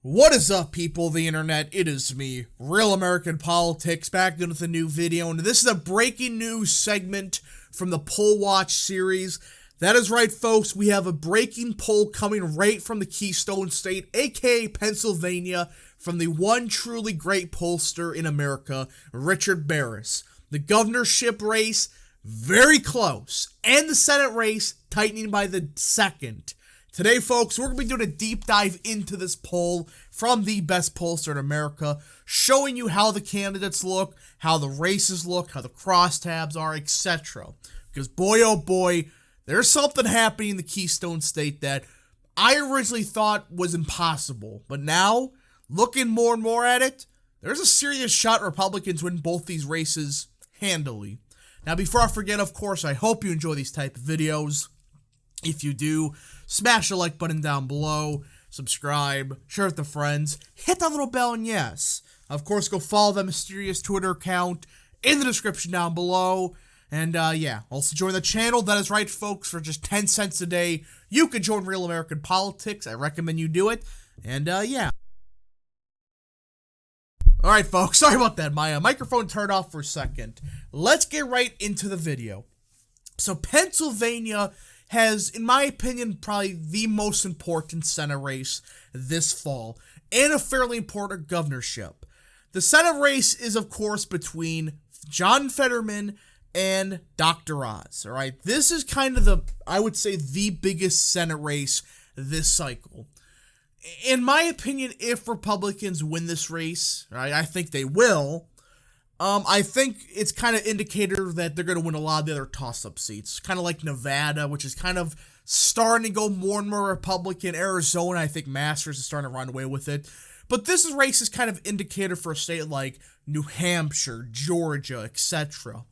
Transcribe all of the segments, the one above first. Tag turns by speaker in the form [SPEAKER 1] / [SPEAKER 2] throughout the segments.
[SPEAKER 1] What is up, people of the internet? It is me, Real American Politics, back in with a new video, and this is a breaking news segment from the Poll Watch series. That is right, folks, we have a breaking poll coming right from the Keystone State, aka Pennsylvania, from the one truly great pollster in America, Richard Barris. The governorship race, very close, and the Senate race, tightening by the second. Today, folks, we're going to be doing a deep dive into this poll from the best pollster in America, showing you how the candidates look, how the races look, how the crosstabs are, etc. Because boy, oh boy, there's something happening in the Keystone State that I originally thought was impossible. But now, looking more and more at it, there's a serious shot Republicans win both these races handily. Now, before I forget, of course, I hope you enjoy these type of videos. If you do, smash the like button down below, subscribe, share with the friends, hit that little bell, and yes, of course, go follow that mysterious Twitter account in the description down below. And yeah, also join the channel. That is right, folks, for just 10 cents a day, you can join Real American Politics. I recommend you do it. And yeah. Alright, folks, sorry about that. My microphone turned off for a second. Let's get right into the video. So, Pennsylvania has, in my opinion, probably the most important Senate race this fall, and a fairly important governorship. The Senate race is, of course, between John Fetterman and Dr. Oz, all right? This is kind of the, I would say, the biggest Senate race this cycle. In my opinion, if Republicans win this race, right, I think they will, I think it's kind of indicator that they're going to win a lot of the other toss-up seats. Kind of like Nevada, which is kind of starting to go more and more Republican. Arizona, I think Masters is starting to run away with it. But this race is kind of indicator for a state like New Hampshire, Georgia, etc.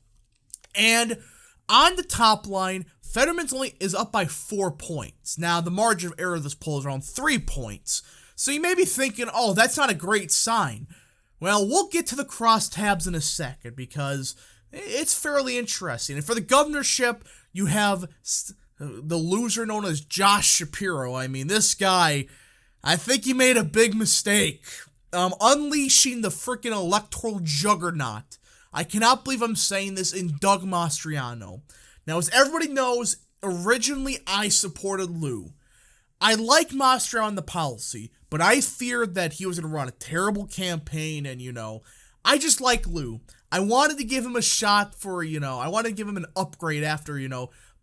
[SPEAKER 1] And on the top line, Fetterman's only is up by 4 points. Now, the margin of error of this poll is around 3 points. So you may be thinking, oh, that's not a great sign. Well, we'll get to the crosstabs in a second because it's fairly interesting. And for the governorship, you have the loser known as Josh Shapiro. I mean, this guy, I think he made a big mistake. Unleashing the freaking electoral juggernaut. I cannot believe I'm saying this in Doug Mastriano. Now, as everybody knows, originally I supported Lou. I like Mastriano on the policy, but I feared that he was going to run a terrible campaign, and, I just like Lou. I wanted to give him a shot for, I wanted to give him an upgrade after,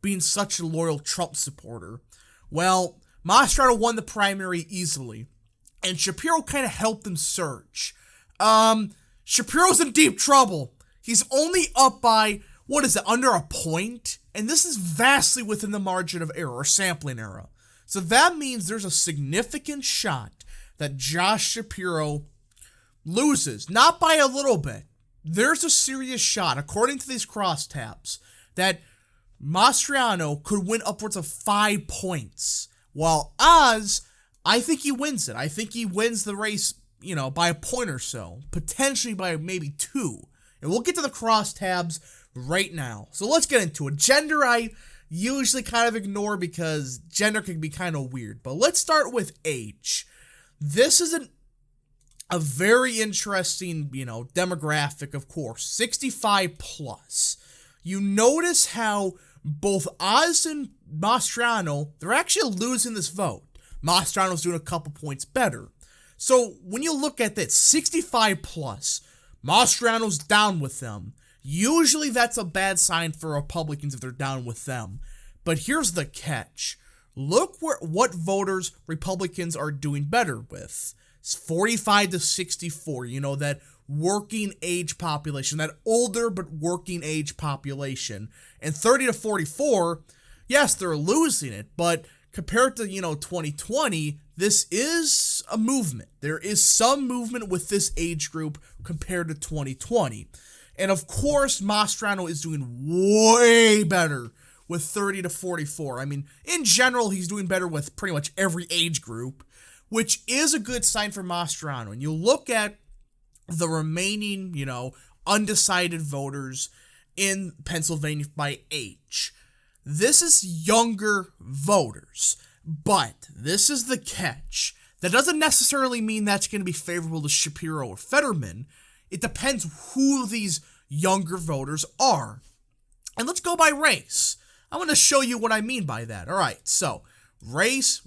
[SPEAKER 1] being such a loyal Trump supporter. Well, Mastriano won the primary easily, and Shapiro kind of helped him surge. Shapiro's in deep trouble. He's only up by, under a point? And this is vastly within the margin of error, or sampling error. So that means there's a significant shot that Josh Shapiro loses, not by a little bit. There's a serious shot, according to these crosstabs, that Mastriano could win upwards of 5 points. While Oz, I think he wins it. I think he wins the race, by a point or so, potentially by maybe 2. And we'll get to the crosstabs right now. So let's get into it. Gender, I usually kind of ignore because gender can be kind of weird. But let's start with age. This is a very interesting, demographic, of course. 65 plus. You notice how both Oz and Mastriano, they're actually losing this vote. Mastriano's doing a couple points better. So when you look at that, 65 plus, Mastriano's down with them. Usually that's a bad sign for Republicans if they're down with them. But here's the catch. Look what voters Republicans are doing better with. It's 45 to 64, that working age population, that older but working age population. And 30 to 44, yes, they're losing it, but compared to, 2020, this is a movement. There is some movement with this age group compared to 2020. And of course, Mastriano is doing way better with 30 to 44. I mean, in general, he's doing better with pretty much every age group, which is a good sign for Mastriano. And you look at the remaining, undecided voters in Pennsylvania by age. This is younger voters, but this is the catch. That doesn't necessarily mean that's going to be favorable to Shapiro or Fetterman. It depends who these younger voters are. And let's go by race. I want to show you what I mean by that. All right, so race.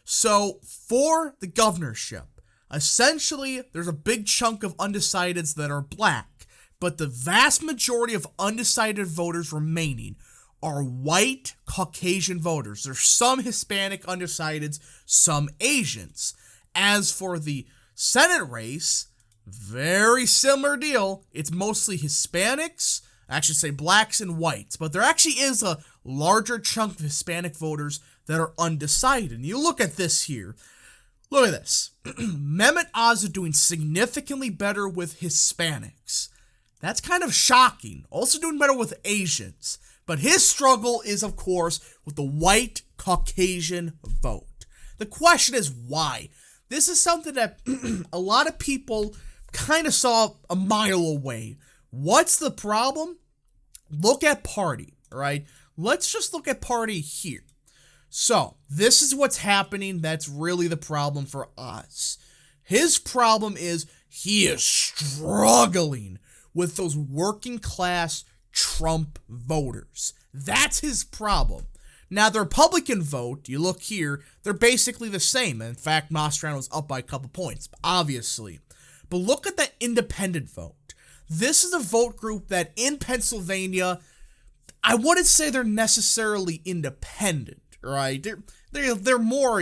[SPEAKER 1] So for the governorship, essentially, there's a big chunk of undecideds that are black, but the vast majority of undecided voters remaining are white Caucasian voters. There's some Hispanic undecideds, some Asians. As for the Senate race, very similar deal. It's mostly Hispanics, I should say blacks and whites, but there actually is a larger chunk of Hispanic voters that are undecided. And you look at this here. Look at this. Mehmet Oz is doing significantly better with Hispanics. That's kind of shocking. Also doing better with Asians. But his struggle is, of course, with the white Caucasian vote. The question is why? This is something that a lot of people kind of saw a mile away. What's the problem? Look at Party, all right? Let's just look at Party here. So, this is what's happening. That's really the problem for Oz. His problem is he is struggling with those working class Trump voters. That's his problem. Now, the Republican vote, you look here, they're basically the same. In fact, Mastriano's up by a couple points, obviously. But look at the independent vote. This is a vote group that in Pennsylvania, I wouldn't say they're necessarily independent, right? They're more,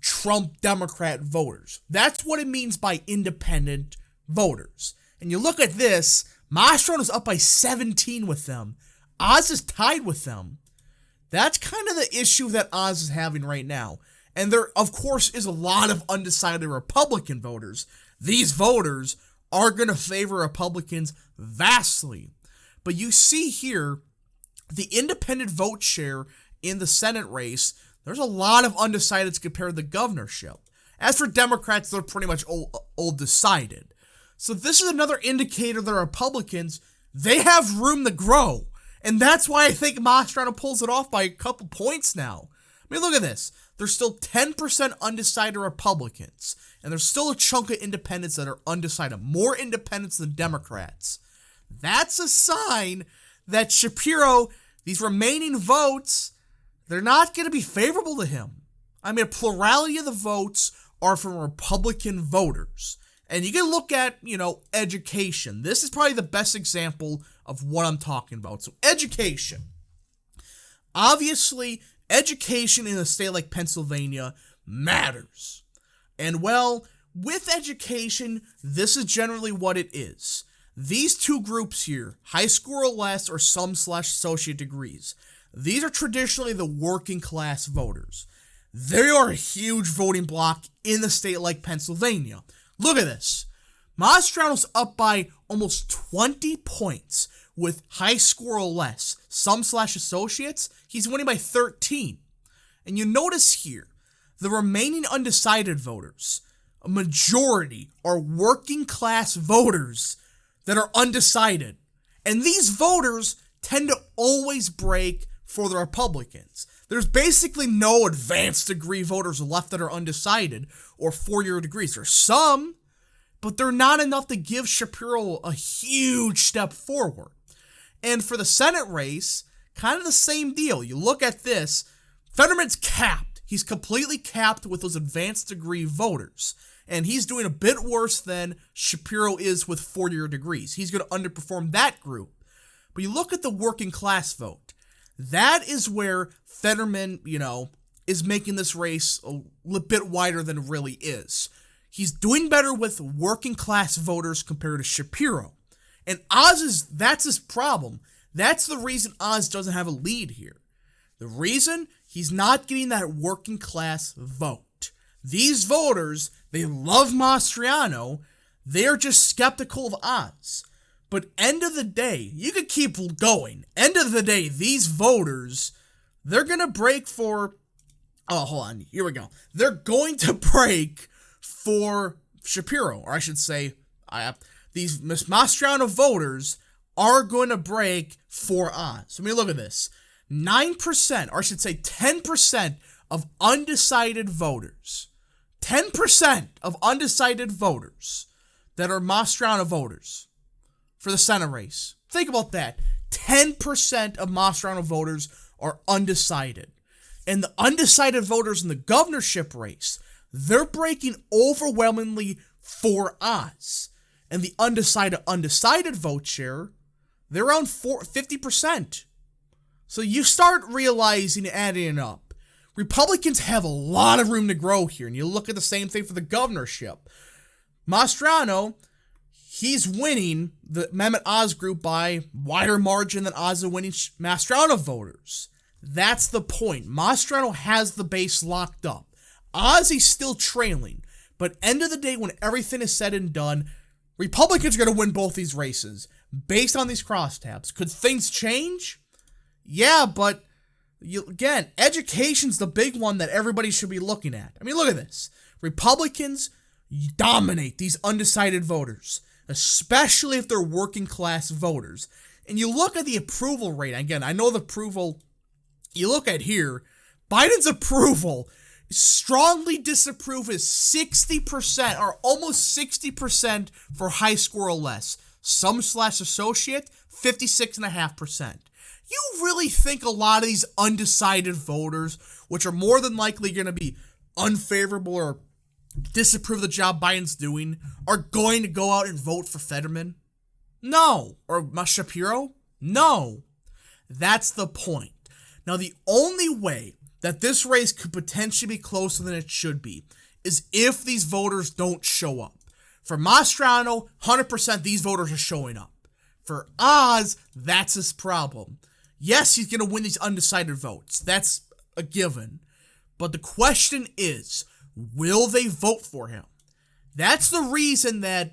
[SPEAKER 1] Trump Democrat voters. That's what it means by independent voters. And you look at this, Mastriano's up by 17 with them. Oz is tied with them. That's kind of the issue that Oz is having right now. And there, of course, is a lot of undecided Republican voters. These voters are going to favor Republicans vastly. But you see here, the independent vote share in the Senate race, there's a lot of undecideds compared to the governorship. As for Democrats, they're pretty much all decided. So this is another indicator that Republicans, they have room to grow. And that's why I think Mastriano pulls it off by a couple points now. I mean, look at this. There's still 10% undecided Republicans. And there's still a chunk of independents that are undecided. More independents than Democrats. That's a sign that Shapiro, these remaining votes, they're not going to be favorable to him. I mean, a plurality of the votes are from Republican voters. And you can look at, education. This is probably the best example of what I'm talking about. So, education. Obviously, education in a state like Pennsylvania matters. And, well, with education, this is generally what it is. These two groups here, high school or less or some/associate degrees, these are traditionally the working class voters. They are a huge voting bloc in a state like Pennsylvania. Look at this. Mastriano's up by almost 20 points with high score or less. Some/associates, he's winning by 13. And you notice here, the remaining undecided voters, a majority are working class voters that are undecided. And these voters tend to always break for the Republicans. There's basically no advanced degree voters left that are undecided or four-year degrees. There's some, but they're not enough to give Shapiro a huge step forward. And for the Senate race, kind of the same deal. You look at this, Fetterman's capped. He's completely capped with those advanced degree voters. And he's doing a bit worse than Shapiro is with four-year degrees. He's going to underperform that group. But you look at the working class vote. That is where Fetterman, is making this race a bit wider than it really is. He's doing better with working class voters compared to Shapiro. And that's his problem. That's the reason Oz doesn't have a lead here. The reason he's not getting that working class vote. These voters, they love Mastriano. They're just skeptical of Oz. But end of the day, you could keep going. End of the day, these voters, they're going to break for... Oh, hold on. Here we go. They're going to break for Shapiro. Or I should say, these Mastriano voters are going to break for Oz. I mean, look at this. 9%, or I should say 10% of undecided voters 10% of undecided voters that are Mastriano voters for the Senate race. Think about that. 10% of Mastriano voters are undecided. And the undecided voters in the governorship race, they're breaking overwhelmingly for Oz. And the undecided vote share, they're around 50%. So you start realizing, adding it up. Republicans have a lot of room to grow here. And you look at the same thing for the governorship. Mastriano, he's winning the Mehmet Oz group by wider margin than Oz is winning Mastriano voters. That's the point. Mastriano has the base locked up. Ozzy's still trailing. But end of the day, when everything is said and done, Republicans are going to win both these races based on these crosstabs. Could things change? Yeah, but again, education's the big one that everybody should be looking at. I mean, look at this. Republicans dominate these undecided voters, especially if they're working class voters. And you look at the approval rate. Again, I know the approval you look at here, Biden's approval, strongly disapprove is 60% or almost 60% for high score or less. Some/associate, 56.5%. You really think a lot of these undecided voters, which are more than likely going to be unfavorable or disapprove of the job Biden's doing, are going to go out and vote for Fetterman? No. Or Shapiro? No. That's the point. Now, the only way that this race could potentially be closer than it should be is if these voters don't show up. For Mastriano, 100% these voters are showing up. For Oz, that's his problem. Yes, he's going to win these undecided votes. That's a given. But the question is, will they vote for him? That's the reason that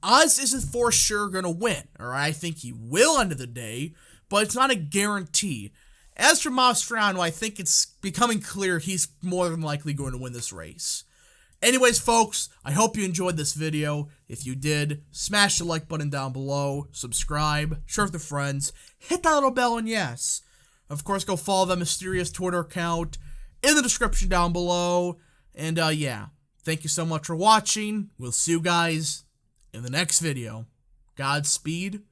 [SPEAKER 1] Oz isn't for sure going to win. Or I think he will end of the day, but it's not a guarantee. As for Mastriano, I think it's becoming clear he's more than likely going to win this race. Anyways, folks, I hope you enjoyed this video. If you did, smash the like button down below, subscribe, share with your friends, hit that little bell, and yes, of course, go follow that mysterious Twitter account in the description down below. And yeah, thank you so much for watching. We'll see you guys in the next video. Godspeed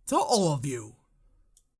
[SPEAKER 1] to all of you.